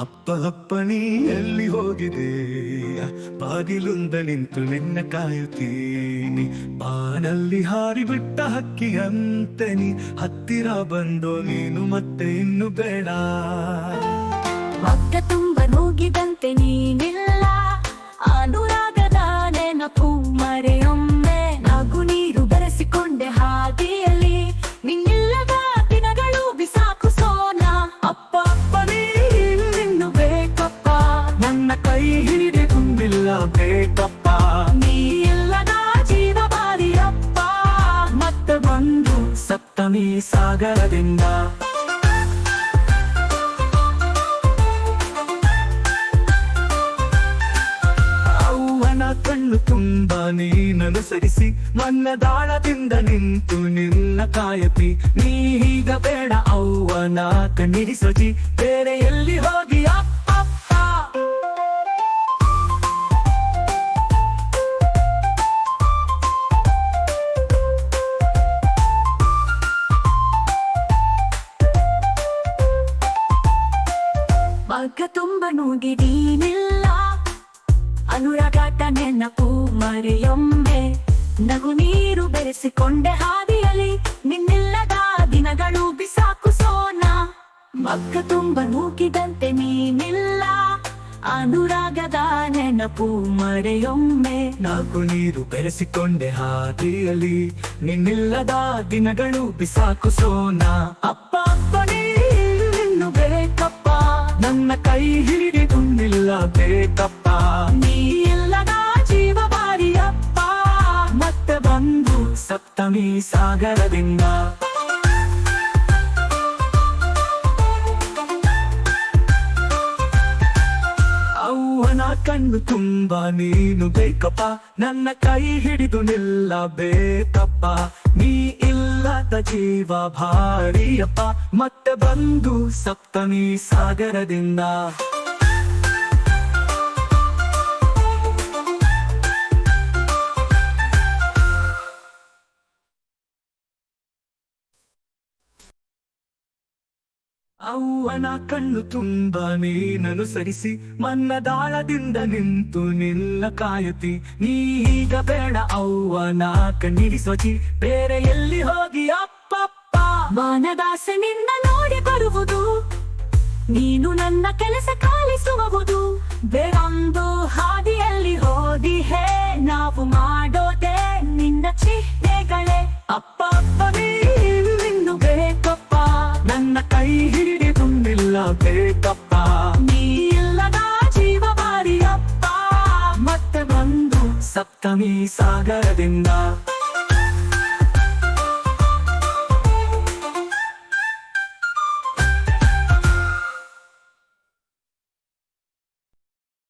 ಅಪ್ಪ ಅಪ್ಪ ನೀ ಎಲ್ಲಿ ಹೋಗಿದೆ, ಬಾಗಿಲುಂದ ನಿಂತು ನಿನ್ನ ಕಾಯುತ್ತೀನಿ. ಬಾನಲ್ಲಿ ಹಾರಿಬಿಟ್ಟ ಹಕ್ಕಿಯಂತೆ ನೀ ಹತ್ತಿರ ಬಂದೋ ನೀನು ಮತ್ತೆ ಇನ್ನು ಬೇಡ. ಮಕ್ಕ ತುಂಬ ನೂಗಿದಂತೆ ನೀನಿಲ್ಲ, ಅನುರಾಗದ ನೆನಪು ಮರೆಯೊಮ್ಮೆ. ನಗು ನೀರು ಬೆರೆಸಿಕೊಂಡೆ ಹಾದಿಯಲ್ಲಿ, ನಿನ್ನಿಲ್ಲದ ದಿನಗಳು ಬಿಸಾಕು ಸೋನ. ಅಪ್ಪ ಅಪ್ಪ ನೀ ಇನ್ನು ಬೇಕಪ್ಪ, ನನ್ನ ಕೈ ಹಿಡಿದೆ ತುಂಬಿಲ್ಲ ಬೇಕಪ್ಪ. ನೀ ಇಲ್ಲದ ಜೀವ ಬಾರಿಯಪ್ಪ, ಮತ್ತೆ ಬಂದು ಸಪ್ತಮಿ ಸಾಗರದಿಂದ. ಕಣ್ಣು ತುಂಬ ನೀನನುಸರಿಸಿ ಮನ್ನದಾಳದಿಂದ ನಿಂತು ನಿನ್ನ ಕಾಯತಿ. ನೀ ಈಗ ಬೇಡ ಅವ್ವನ ಕಣ್ಣಿರಿಸೋಜಿ, ಬೇರೆ ಎಲ್ಲಿ ಹೋಗಿ ಅಪ್ಪ. ಮಗ್ಗ ತುಂಬ ನೂಗಿದೀನಿಲ್ಲ, ಅನುರಾಗಾಟ ನೆನಪು ಮರೆಯೊಮ್ಮೆ. ನಗು ನೀರು ಬೆರೆಸಿಕೊಂಡೆ ಹಾದಿಯಲ್ಲಿ, ನಿನ್ನಿಲ್ಲದ ದಿನಗಳು ಬಿಸಾಕು ಸೋನ. ಮಗ್ಗ ತುಂಬ ನೂಕಿದಂತೆ ನೀನಿಲ್ಲ, ಅನುರಾಗದ ನೆನಪು ಮರೆಯೊಮ್ಮೆ. ನಗು ನೀರು ಬೆರೆಸಿಕೊಂಡೆ ಹಾದಿಯಲ್ಲಿ, ನಿನ್ನಿಲ್ಲದ ದಿನಗಳು ಬಿಸಾಕು ಸೋನ. ಅಪ್ಪ ಅಪ್ಪ ನೀ ಇನ್ನು ಬೇಕಪ್ಪ, ನನ್ನ ಕೈ ಹಿಡಿದುಂದಿಲ್ಲ ಬೇಕಪ್ಪ. ನೀ ಇಲ್ಲದ ಜೀವ ಬಾರಿಯಪ್ಪ, ಮತ್ತೆ ಬಂದು ಸಪ್ತಮಿ ಸಾಗರದಿಂದ. ಅವ್ವನ ಕಣ್ಣು ತುಂಬ ನೀನು ಬೇಕಪ್ಪ, ನನ್ನ ಕೈ ಹಿಡಿದು ನಿಲ್ಲ ಬೇಕಪ್ಪ. ನೀ ಇಲ್ಲದ ಜೀವ ಭಾರಿಯಪ್ಪ, ಮತ್ತೆ ಬಂದು ಸಪ್ತಮಿ ಸಾಗರದಿಂದ. ಅವ್ವನ ಕಣ್ಣು ತುಂಬ ನೀನನುಸರಿಸಿ ಮನ್ನದಾಳದಿಂದ ನಿಂತು ನಿನ್ನ ಕಾಯುತ್ತಿ. ನೀ ಈಗ ಬೇಡ ಅವ್ವನ ಕಣ್ಣಿರಿಸೋಜಿ, ಬೇರೆ ಎಲ್ಲಿ ಹೋಗಿ ಅಪ್ಪಪ್ಪ. ಮಾನದಾಸೆ ನಿನ್ನ ನೋಡಿ ಬರುವುದು, ನೀನು ನನ್ನ ಕೆಲಸ ಕಾಲಿಸುವುದು. ಬೇರೊಂದು ಹಾದಿಯಲ್ಲಿ ಹೋದಿ ಹೇ, ನಾವು ಮಾಡೋದೆ ನಿನ್ನ ಚಿಹ್ನೆಗಳೇ. ಅಪ್ಪ ಅಪ್ಪ ನೀನು ಬೇಕಪ್ಪ, ನನ್ನ ಕೈ ಹಿಡಿದುಂದಿಲ್ಲ ಬೇಕಪ್ಪ. ನೀ ಇಲ್ಲದ ಜೀವ ಬಾರಿಯಪ್ಪ, ಮತ್ತೆ ಬಂದು ಸಪ್ತಮಿ ಸಾಗರದಿಂದ.